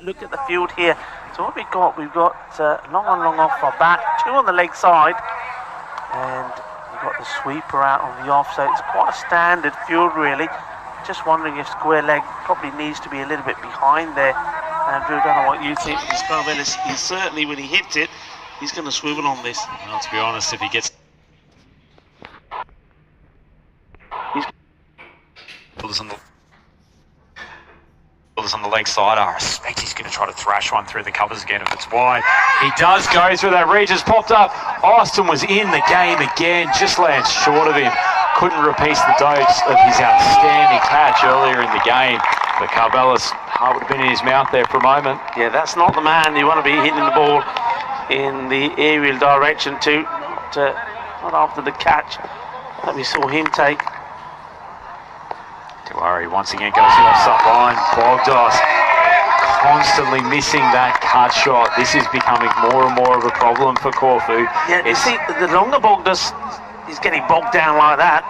Look at the field here. So what we've got long on, long off our back, two on the leg side, and you've got the sweeper out on the off. So it's quite a standard field, really. Just wondering if square leg probably needs to be a little bit behind there. Andrew, I don't know what you think. He's certainly, when he hits it, he's going to swivel on this. Well, to be honest, if he gets on the leg side, I respect he's going to try to thrash one through the covers again if it's wide. He does go through that. Regis popped up. Austin was in the game again, just lands short of him. Couldn't repeat the dose of his outstanding catch earlier in the game. But Carvelis, heart would have been in his mouth there for a moment. Yeah, that's not the man you want to be hitting the ball in the aerial direction to, not after the catch that we saw him take. Tiwari once again goes the offside line. Bogdos constantly missing that cut shot. This is becoming more and more of a problem for Corfu. Yeah, you see, the longer Bogdos is getting bogged down like that,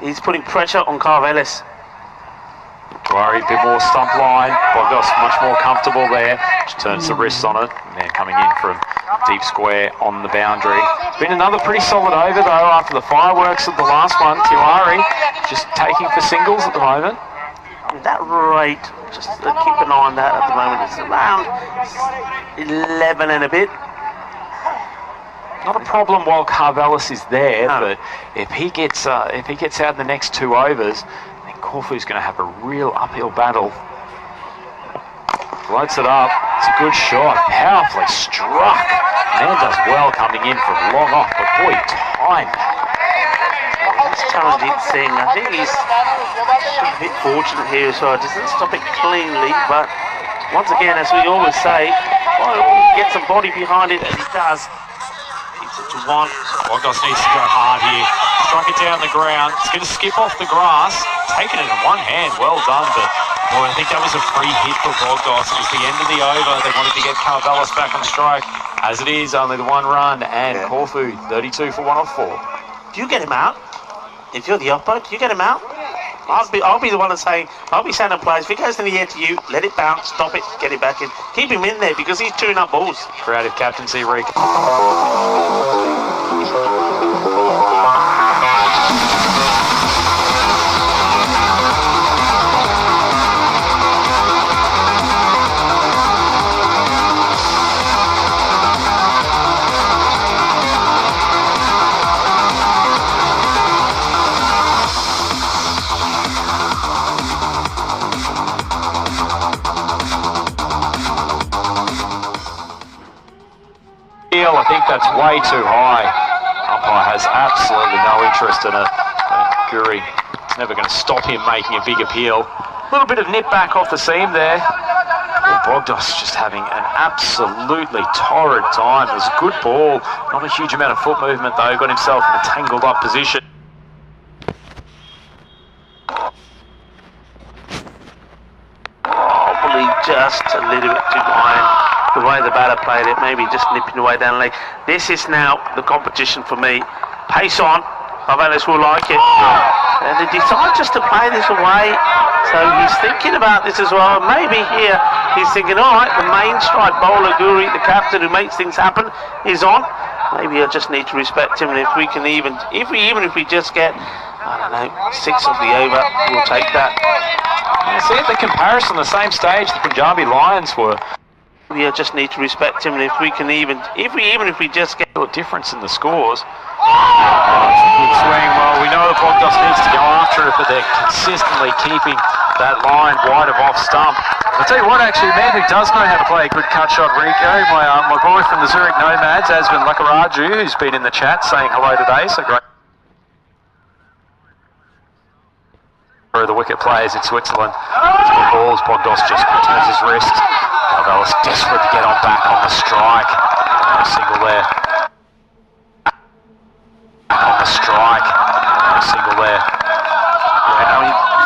he's putting pressure on Carvelis. Tiwari a bit more stump line. Bogdos much more comfortable there. Just turns the wrists on it. And then coming in from deep square on the boundary. It's been another pretty solid over though after the fireworks of the last one. Tiwari just taking for singles at the moment. That rate, just keep an eye on that at the moment. It's around 11 and a bit. Not a problem while Carvelis is there, but if he gets out in the next two overs, then Corfu's going to have a real uphill battle. Floats it up. It's a good shot. Powerfully struck. Man does well coming in from long off, but boy, timed. That's Charanjit Singh. I think he's a bit fortunate here as well. Doesn't stop it cleanly, but once again, as we always say, get some body behind it, and he does. Keeps it to one. Bogdos needs to go hard here. Struck it down the ground. It's going to skip off the grass. Taken it in one hand. Well done, but boy, I think that was a free hit for Bogdos. It was the end of the over. They wanted to get Carvelis back on strike. As it is, only the one run, and Corfu 32 for 1 off 4. Do you get him out? If you're the oppo, do you get him out? I'll be the one that's saying, I'll be saying to players, if he goes in the air to you, let it bounce, stop it, get it back in. Keep him in there because he's chewing up balls. Creative captaincy, Rick. I think that's way too high. Umpire has absolutely no interest in it. Guri is never going to stop him making a big appeal. A little bit of nip back off the seam there. Bogdos just having an absolutely torrid time. It was a good ball. Not a huge amount of foot movement though. Got himself in a tangled up position. Probably just a little bit too behind. The way the batter played it, maybe just nipping away down the leg. This is now the competition for me. Pace on, Carvelis will like it. And they decide just to play this away. So he's thinking about this as well. Maybe here he's thinking, all right, the main strike bowler, Guri, the captain who makes things happen, is on. Maybe I just need to respect him. And if we can even if we just get, I don't know, 6 of the over, we'll take that. You see at the comparison, the same stage the Punjabi Lions were. We just need to respect him, and if we just get a difference in the scores. Good swing. Well, we know that Bogdos needs to go after it, but they're consistently keeping that line wide of off stump. I'll tell you what, actually, a man who does know how to play a good cut shot, Rico, my boy from the Zurich Nomads, Asvin Lakaraju, who's been in the chat saying hello today. So great. For the wicket players in Switzerland. It's good balls. Bogdos just turns his wrist. Carvelis desperate to get on back on the strike. No single there. Back on the strike. No single there.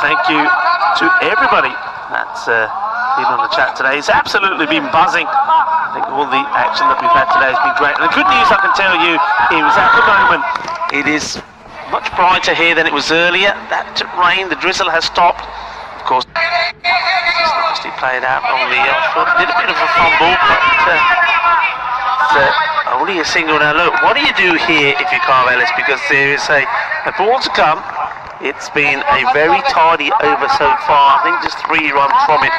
Thank you to everybody that's been on the chat today. It's absolutely been buzzing. I think all the action that we've had today has been great. And the good news I can tell you is at the moment it is much brighter here than it was earlier. That rain, the drizzle has stopped. Of course, it's nice nicely played out on the outfield. Did a bit of a fumble, but only a single. Now look, what do you do here if you're Carl Ellis? Because there is a ball to come. It's been a very tidy over so far. I think just 3 runs from it.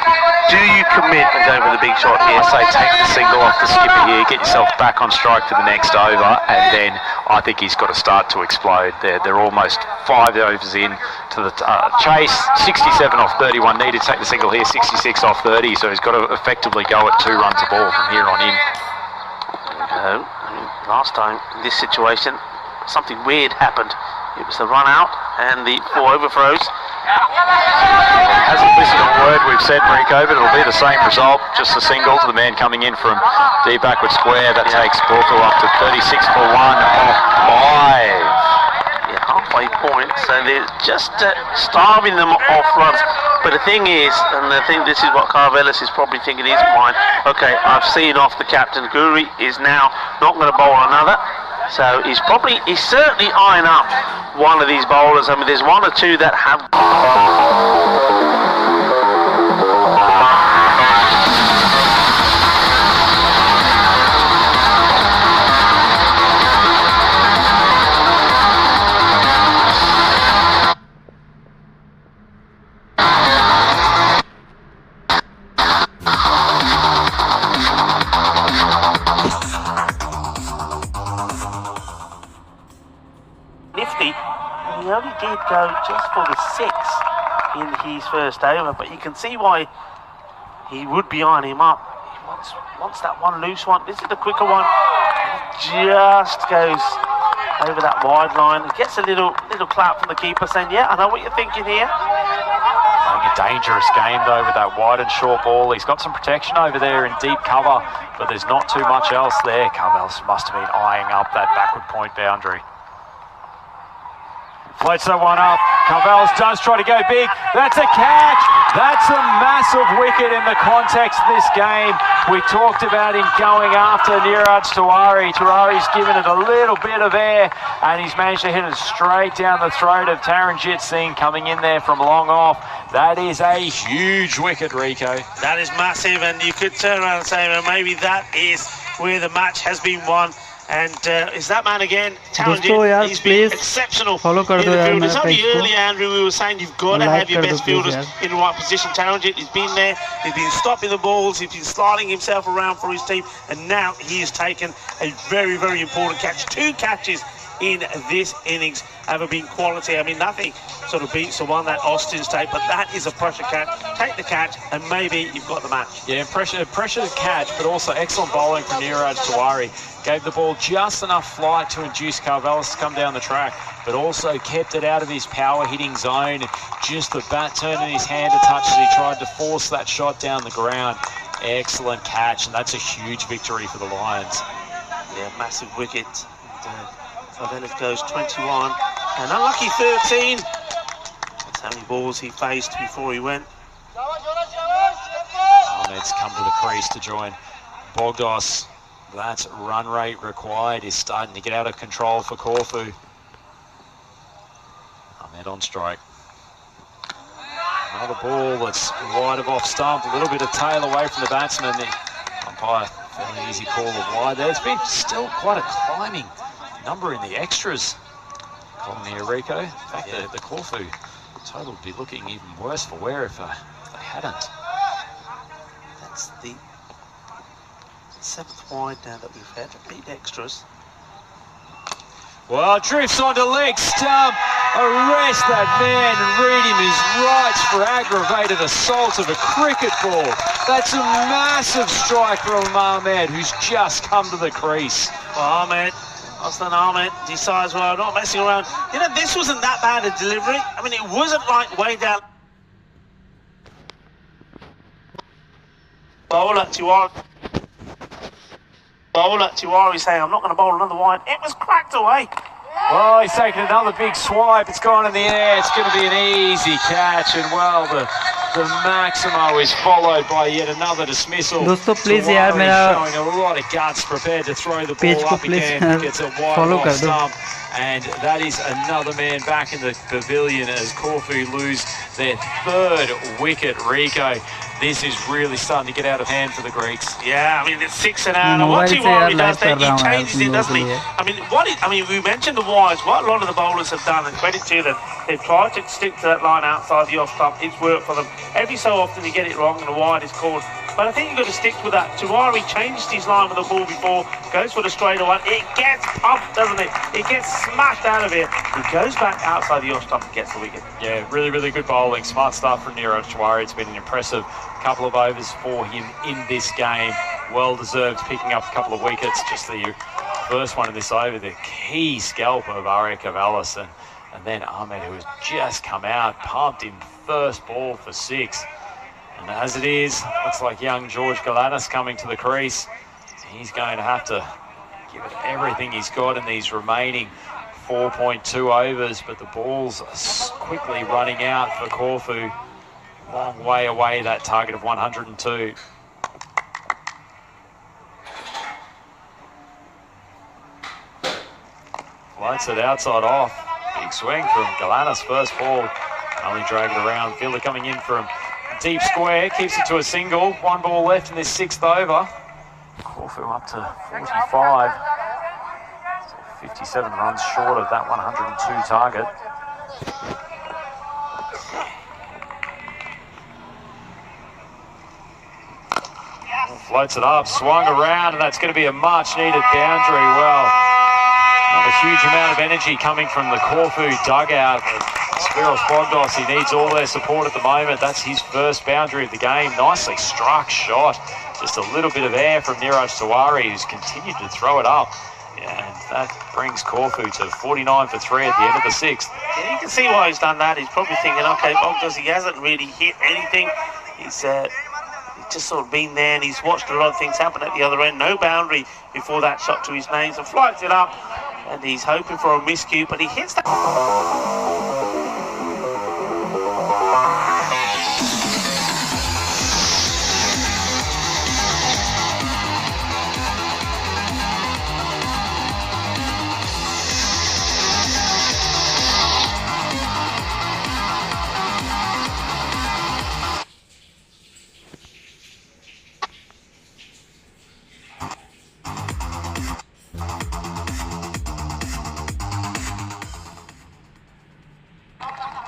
Do you commit and go for the big shot here? I say take the single off the skipper here, get yourself back on strike for the next over, and then I think he's got to start to explode. They're almost 5 overs in to the chase. 67 off 31 needed. Take the single here. 66 off 30. So he's got to effectively go at 2 runs a ball from here on in. There we go. I mean, last time in this situation, something weird happened. It was the run out and the 4 overthrows. Hasn't listened to a word we've said, Rico, but it'll be the same result. Just a single to the man coming in from deep backward square. That takes Corfu up to 36 for 1 off 5. Yeah, halfway point. So they're just starving them off runs. But the thing is, and I think this is what Carvelis is probably thinking in his mind, okay, I've seen off the captain. Guri is now not going to bowl another. So he's certainly eyeing up one of these bowlers. I mean, there's 1 or 2 that have. He only did go just for the 6 in his first over, but you can see why he would be eyeing him up. He wants that one loose one. This is the quicker one. He just goes over that wide line. He gets a little clap from the keeper saying, yeah, I know what you're thinking here. Playing a dangerous game though with that wide and short ball. He's got some protection over there in deep cover, but there's not too much else there. Carvelis must have been eyeing up that backward point boundary. Floats that one up. Carvelis does try to go big. That's a catch. That's a massive wicket in the context of this game. We talked about him going after Niraj Tiwari. Tiwari's given it a little bit of air, and he's managed to hit it straight down the throat of Taranjit Singh coming in there from long off. That is a huge wicket, Rico. That is massive, and you could turn around and say, well, maybe that is where the match has been won. And is that man again? Talented. He's been exceptional in the field. It's only earlier, Andrew, we were saying you've got to have your best fielders in the right position. Talented, he's been there. He's been stopping the balls. He's been sliding himself around for his team. And now he has taken a very, very important catch. 2 catches in this innings have been quality. I mean, nothing sort of beats the one that Austin's take, but that is a pressure catch. Take the catch, and maybe you've got the match. Yeah, pressure catch, but also excellent bowling from Niraj Tiwari. Gave the ball just enough flight to induce Carvelis to come down the track, but also kept it out of his power hitting zone. Just the bat turned in his hand a touch as he tried to force that shot down the ground. Excellent catch, and that's a huge victory for the Lions. Yeah, massive wicket. Carvelis goes 21, and unlucky 13. That's how many balls he faced before he went. Ahmed's come to the crease to join Bogdos. That run rate required is starting to get out of control for Corfu. Ahmed on strike. Another ball that's wide of off stump, a little bit of tail away from the batsman. The umpire, fairly easy call of wide. There's been still quite a climbing number in the extras column here, Rico. In fact, the Corfu total would be looking even worse for wear if they hadn't. That's the 7th wide now that we've had. Beat extras. Well, drifts onto leg stump. Arrest that man and read him his rights for aggravated assault of a cricket ball. That's a massive strike from Ahmed, who's just come to the crease. Well, Austin Ahmed decides, well, I'm not messing around. You know, this wasn't that bad a delivery. I mean, it wasn't like way down. Bowler Tiwari saying, I'm not going to bowl another wide. It was cracked away. Well, he's taken another big swipe. It's gone in the air. It's going to be an easy catch. And, well, the Maximo is followed by yet another dismissal. दोस्तों please यार मेरा showing a lot of guts, prepared to throw the ball up again. Gets a wide off stump. And that is another man back in the pavilion as Corfu lose their 3rd wicket, Rico. this is really starting to get out of hand for the Greeks. Yeah, I mean it's 6 and out. And what Tiwari does there, he changes it, doesn't he? I mean, we mentioned the wires. What a lot of the bowlers have done, and credit to them, they've tried to stick to that line outside the off stump. It's worked for them. Every so often you get it wrong and the wide is called. But I think you've got to stick with that. Tiwari changed his line with the ball before, goes for the straighter one. It gets pumped, doesn't it? It gets smashed out of here. He goes back outside the off stump and gets the wicket. Yeah, really, really good bowling. Smart stuff from Niraj Tiwari. It's been an impressive couple of overs for him in this game. Well deserved, picking up a couple of wickets. Just the first one in this over, the key scalp of Arya Kavalis, and then Ahmed, who has just come out, pumped in first ball for 6. And as it is, looks like young George Galanis coming to the crease. He's going to have to give it everything he's got in these remaining 4.2 overs, but the ball's quickly running out for Corfu. Long way away, that target of 102. Floats it outside off. Big swing from Galanis, first ball. Only drag it around. Fielder coming in from deep square, keeps it to a single. 1 ball left in this 6th over. Corfu up to 45. So 57 runs short of that 102 target. Floats it up, swung around, and that's going to be a much-needed boundary. Well, not a huge amount of energy coming from the Corfu dugout. Spiros Bogdos, he needs all their support at the moment. That's his first boundary of the game. Nicely struck shot. Just a little bit of air from Niraj Tiwari, who's continued to throw it up. And that brings Corfu to 49 for 3 at the end of the 6th. Yeah, you can see why he's done that. He's probably thinking, okay, Bogdos, he hasn't really hit anything. He's just sort of been there, and he's watched a lot of things happen at the other end. No boundary before that shot to his name, so flights it up, and he's hoping for a miscue, but he hits that.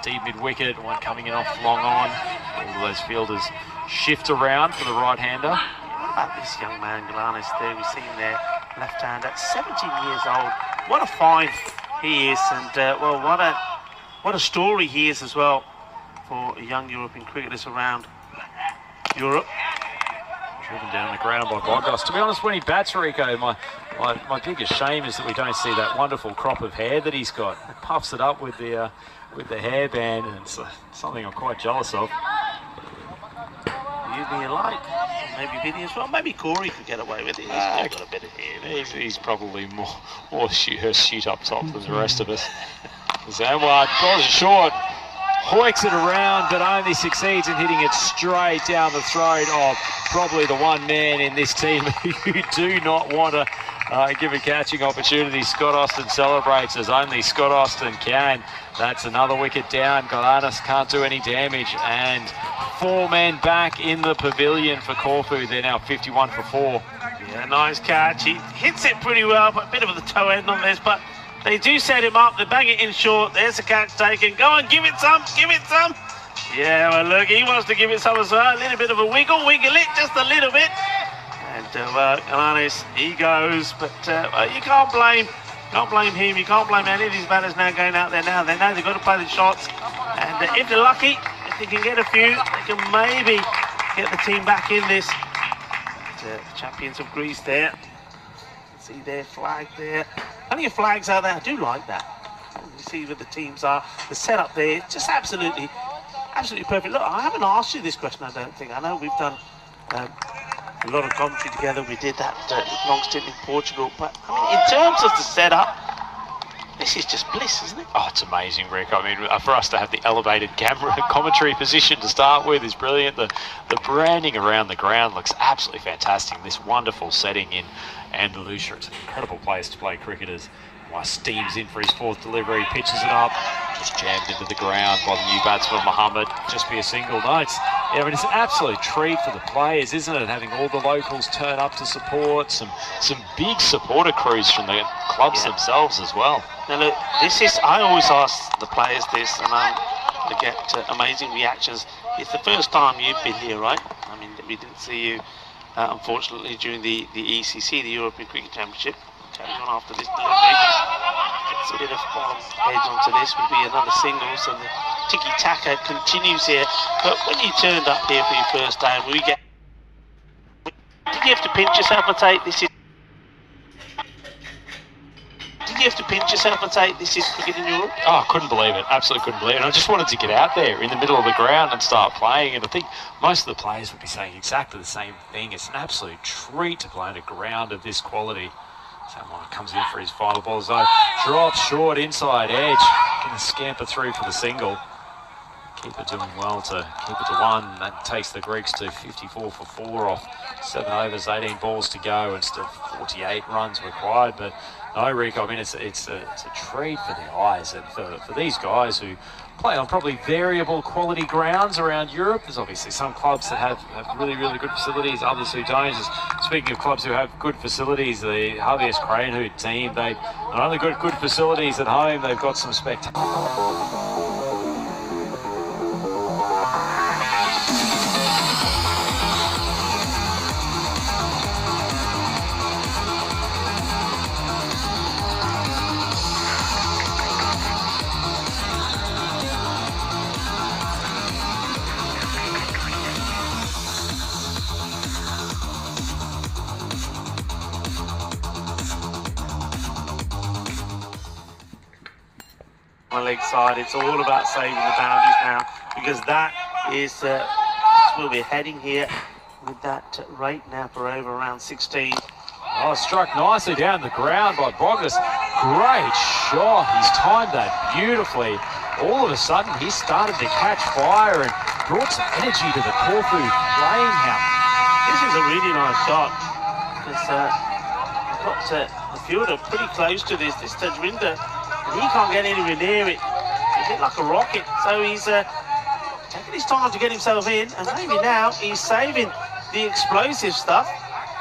Deep mid-wicket, one coming in off long on. All of those fielders shift around for the right-hander. About this young man, Galanis, there we see him there, left hand at 17 years old. What a find he is, and well, what a story he is as well for young European cricketers around Europe. Driven down the ground by Bogdos. To be honest, when he bats, Rico, my biggest shame is that we don't see that wonderful crop of hair that he's got. It puffs it up with the hairband, and it's something I'm quite jealous of. You'd be alike. Maybe Vinny as well. Maybe Corey could get away with it. He's got a bit of hair. He's probably more shoot up top than the rest of us. Zamwad draws it short, hoiks it around, but only succeeds in hitting it straight down the throat of probably the one man in this team who do not want to give a catching opportunity. Scott Austin celebrates as only Scott Austin can. That's another wicket down. Galanis can't do any damage, and 4 men back in the pavilion for Corfu. They're now 51 for 4. Yeah, nice catch. He hits it pretty well, but a bit of the toe end on this, but they do set him up. They bang it in short. There's the catch taken. Go on, give it some, give it some. Yeah, well, look, he wants to give it some as well. A little bit of a wiggle it, just a little bit. And, well, Galanis, he goes, but well, you can't blame him. You can't blame any of these batters now going out there now. They know they've got to play the shots. And if they're lucky, if they can get a few, they can maybe get the team back in this. But, the champions of Greece there. See their flag there. Plenty of flags out there. I do like that. You see where the teams are. The setup there, just absolutely perfect. Look, I haven't asked you this question, I don't think. I know we've done a lot of commentary together. We did that long stint in Portugal. But, I mean, in terms of the setup, this is just bliss, isn't it? Oh, it's amazing, Rick. I mean, for us to have the elevated camera commentary position to start with is brilliant. The branding around the ground looks absolutely fantastic. This wonderful setting in Andalusia. It's an incredible place to play cricket as Steams in for his fourth delivery, pitches it up, just jammed into the ground by the new batsman Muhammad. Just be a single. No, it's an absolute treat for the players, isn't it? Having all the locals turn up to support, some big supporter crews from the clubs themselves as well. Now look, I always ask the players this, and I get amazing reactions. It's the first time you've been here, right? I mean, we didn't see you, unfortunately, during the ECC, the European Cricket Championship. Carrying on after this delivery. Gets a bit of bottom edge onto this, will be another single, so the tiki-taka continues here. But when you turned up here for your first time, did you have to pinch yourself and say, this is... Did you have to pinch yourself and say, this is cricket in Europe? Oh, I couldn't believe it. Absolutely couldn't believe it. And I just wanted to get out there in the middle of the ground and start playing. And I think most of the players would be saying exactly the same thing. It's an absolute treat to play on a ground of this quality. Someone comes in for his final ball, so drops short inside edge. Going to scamper through for the single. Keeper doing well to keep it to 1. That takes the Greeks to 54 for 4 off 7 overs, 18 balls to go, and still 48 runs required. But no, Rick, I mean, it's a treat for the eyes and for these guys who play on probably variable quality grounds around Europe. There's obviously some clubs that have really, really good facilities, others who don't. Just speaking of clubs who have good facilities, the Harvey's Crane Hood team, they not only got good facilities at home, they've got some spectacular. Leg side, it's all about saving the boundaries now, because that is will be heading here with that rate now for over around 16. Oh, struck nicely down the ground by Bogus. Great shot. He's timed that beautifully. All of a sudden, he started to catch fire and brought some energy to the Corfu playing house. This is a really nice shot, because got the fielder pretty close to this Tajwinder. He can't get anywhere near it. It's a bit like a rocket. So he's taking his time to get himself in, and maybe now he's saving the explosive stuff.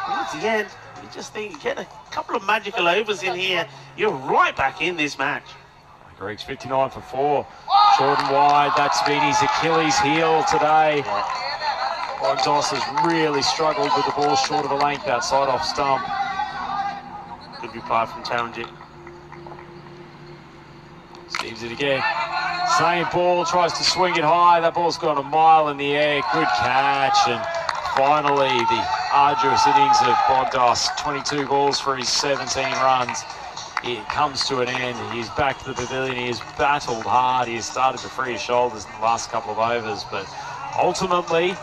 And at the end, you just think you get a couple of magical overs in here, you're right back in this match. Greeks 59 for 4. Short and wide. That's been his Achilles heel today. Bogdos has really struggled with the ball short of a length outside off stump. Good reply from Taranjit. Steams it again. Same ball, tries to swing it high. That ball's gone a mile in the air. Good catch. And finally, the arduous innings of Bogdos. 22 balls for his 17 runs. It comes to an end. He's back to the pavilion. He has battled hard. He has started to free his shoulders in the last couple of overs. But ultimately,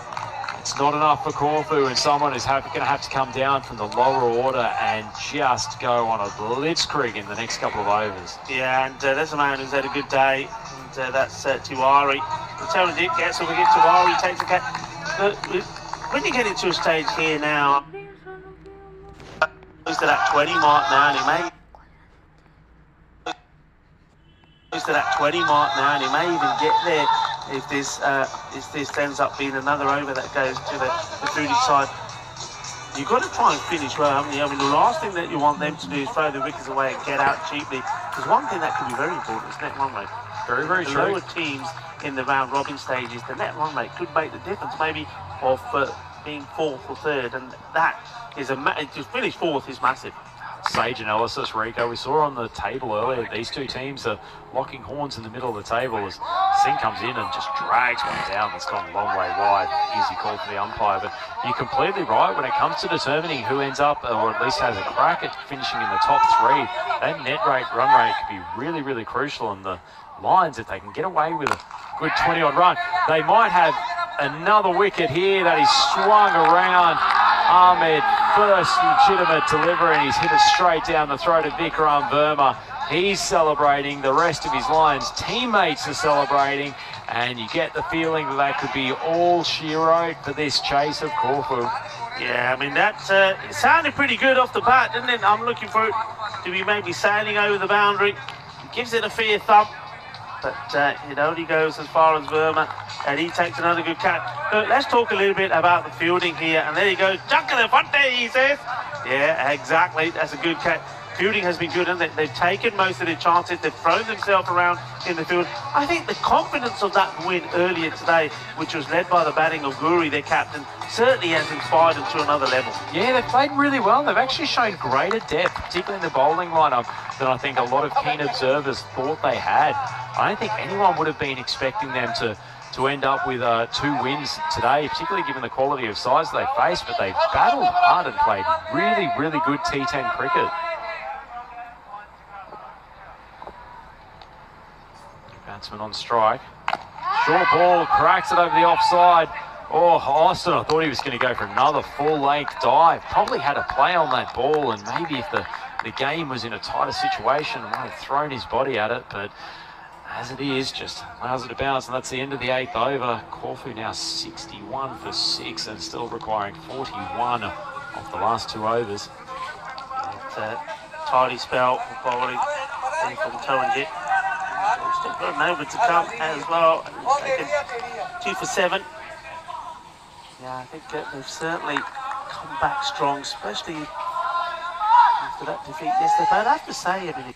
it's not enough for Corfu, and someone is going to have to come down from the lower order and just go on a blitzkrieg in the next couple of overs. Yeah, and there's a man who's had a good day, and that's Tiwari. The Taranjit gets a wicket. Tiwari takes a catch. When you get into a stage here now, close to that 20 mark now, and he may close to that 20 mark now, and he may even get there if this ends up being another over that goes to the Fuji side. You've got to try and finish well, haven't you? I mean, the last thing that you want them to do is throw the wickets away and get out cheaply. There's one thing that can be very important, is net run rate. Very, very true. The lower teams in the round robin stages, the net run rate could make the difference, maybe of being 4th or 3rd, and that is to finish 4th is massive. Sage analysis, Rico. We saw on the table earlier, these two teams are locking horns in the middle of the table as Singh comes in and just drags one down that's gone a long way wide. Easy call for the umpire, but you're completely right when it comes to determining who ends up, or at least has a crack at finishing in the top 3. That net rate, run rate could be really, really crucial, and the Lions, if they can get away with a good 20-odd run, they might have another wicket here that is swung around. Ahmed, first legitimate delivery, and he's hit it straight down the throat of Vikram Verma. He's celebrating. The rest of his Lions teammates are celebrating, and you get the feeling that could be all she wrote for this chase of Corfu. Yeah, I mean, that it sounded pretty good off the bat, didn't it? I'm looking for it to be maybe sailing over the boundary. It gives it a fair thump, but it only goes as far as Verma, and he takes another good catch. Look, let's talk a little bit about the fielding here, and there he goes, Junkalefante, he says. Yeah, exactly, that's a good catch. Fielding has been good, and they've taken most of their chances. They've thrown themselves around in the field. I think the confidence of that win earlier today, which was led by the batting of Guri, their captain, certainly has inspired them to another level. Yeah, they've played really well. They've actually shown greater depth, particularly in the bowling lineup, than I think a lot of keen observers thought they had. I don't think anyone would have been expecting them to end up with 2 wins today, particularly given the quality of sides they faced, but they've battled hard and played really, really good T10 cricket. Batsman on strike. Short ball, cracks it over the offside. Oh, Austin, I thought he was going to go for another full-length dive. Probably had a play on that ball, and maybe if the game was in a tighter situation, might have thrown his body at it, but as it is, just allows it to bounce, and that's the end of the 8th over. Corfu now 61 for 6 and still requiring 41 off the last 2 overs. Tidy spell for bowling from Towanjit. Still got an over to come as well. Taken 2 for 7. Yeah, I think they've certainly come back strong, especially after that defeat yesterday. But I have to say, I mean,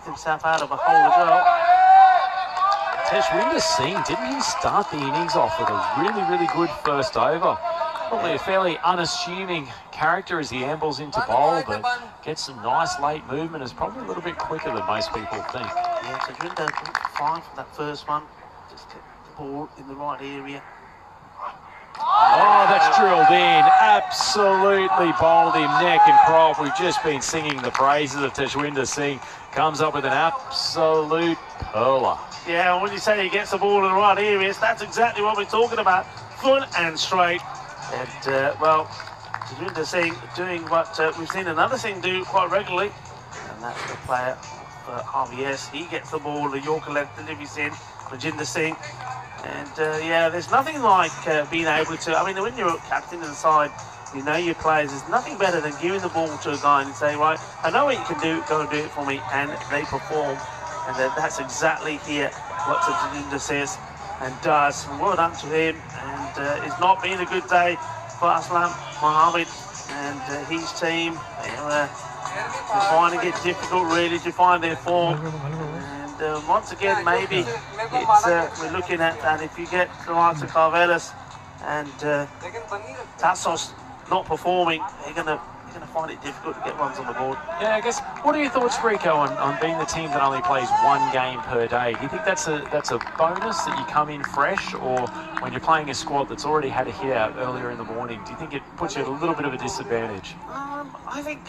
himself out of a hole as well. Teshwinder Singh, didn't he start the innings off with a really, really good first over? Probably a fairly unassuming character as he ambles into bowl, but gets some nice late movement, is probably a little bit quicker than most people think. Yeah, Teshwinder fine for that first one. Just get the ball in the right area. Oh, that's drilled in. Absolutely bowled him neck and crop. We've just been singing the praises of Teshwinder Singh. Comes up with an absolute perler. Yeah, when you say he gets the ball in the right areas, that's exactly what we're talking about. Full and straight. And, well, Teshwinder Singh doing what we've seen another thing do quite regularly, and that's the player for RBS. He gets the ball, the Yorker left deliveries in, Rajinder Singh. And, yeah, there's nothing like being able to, I mean, when you're captain of the side, you know your players, there's nothing better than giving the ball to a guy and say, right, I know what you can do, go and do it for me, and they perform. And that's exactly here what Teshwinder says and does. And well done to him. And it's not been a good day for Aslam Mohammed and his team. They're finding it difficult, really, to find their form. And once again, maybe it's we're looking at that. If you get the likes of Carvelis and Tassos not performing, you're gonna find it difficult to get runs on the board. Yeah, I guess. What are your thoughts, Rico, on being the team that only plays 1 game per day? Do you think that's a bonus that you come in fresh, or when you're playing a squad that's already had a hit out earlier in the morning, do you think it puts you at a little bit of a disadvantage? I think,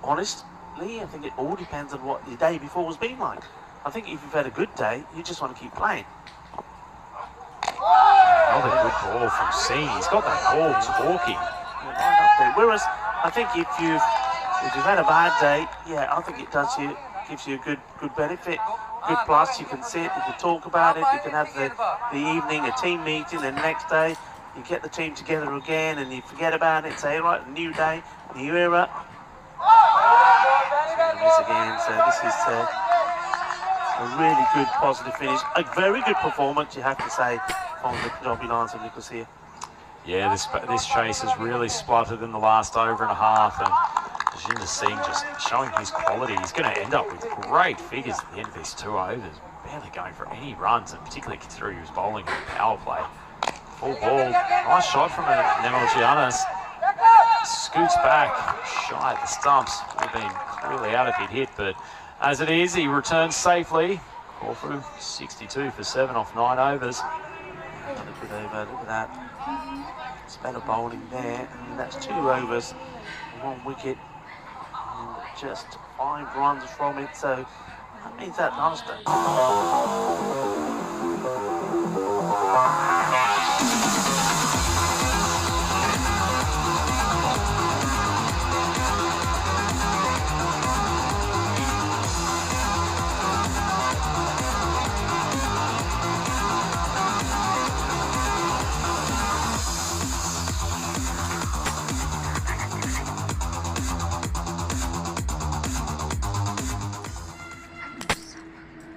honestly, I think it all depends on what your day before has been like. I think if you've had a good day, you just want to keep playing. Another good ball from Singh. He's got that ball talking. Right up there. Whereas I think if you've had a bad day, yeah, I think it gives you a good benefit, good plus. You can sit, you can talk about it, you can have the evening, a team meeting, and the next day you get the team together again and you forget about it, say, right, new day, new era. And this again, so this is a really good positive finish, a very good performance, you have to say, from the Punjabi Lions of Nicholas. Yeah, this chase has really spluttered in the last over and a half, and Teshwinder Singh just showing his quality. He's going to end up with great figures at the end of these 2 overs, barely going for any runs, and particularly considering he was bowling with power play. Full ball, nice shot from Nemal Giannis. Scoots back, shy at the stumps. Would have been clearly out if he'd hit, but as it is, he returns safely. Corfu 62 for 7 off 9 overs. Another good over, look at that. Better bowling there, and that's 2 overs, 1 wicket, and just 5 runs from it. So that means that last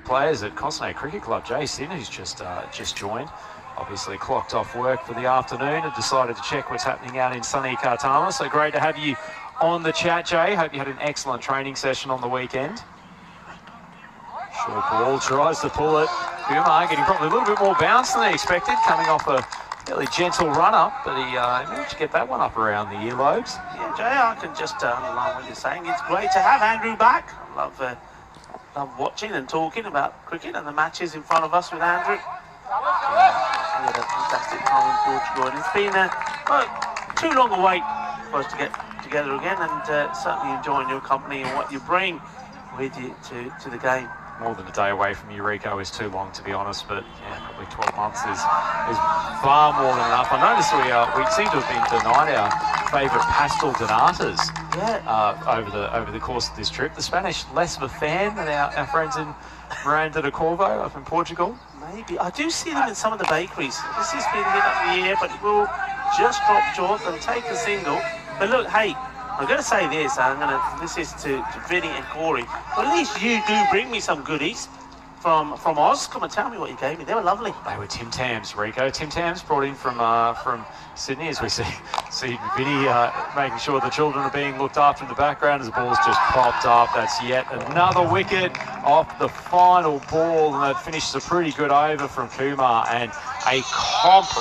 players at Cosnay Cricket Club. Jason, who's just joined, obviously clocked off work for the afternoon and decided to check what's happening out in sunny Kartama. So great to have you on the chat, Jay. Hope you had an excellent training session on the weekend. Short ball, tries to pull it. Kumar getting probably a little bit more bounce than they expected, coming off a fairly gentle run-up, but he managed to get that one up around the earlobes. Yeah, Jay, I can just underline what you're saying. It's great to have Andrew back. I love watching and talking about cricket and the matches in front of us with Andrew. He had a fantastic time in Portugal, and it's been too long a wait for us to get together again, and certainly enjoying your company and what you bring with you to the game. More than a day away from Eureka is too long, to be honest, but yeah, probably 12 months is far more than enough. I noticed we seem to have been denied our favourite pastel donatas over the course of this trip. The Spanish less of a fan than our friends in Miranda de Corvo up in Portugal. Maybe. I do see them in some of the bakeries. This has been hit up in the air, but it will just drop short and take a single. But look, hey, I'm going to say this, this is to Vinny and Corey, but at least you do bring me some goodies from Oz. Come and tell me what you gave me. They were lovely. They were Tim Tams, Rico. Tim Tams brought in from Sydney, as we see Vinny making sure the children are being looked after in the background as the ball's just popped up. That's yet another wicket off the final ball, and that finishes a pretty good over from Kumar, and a comp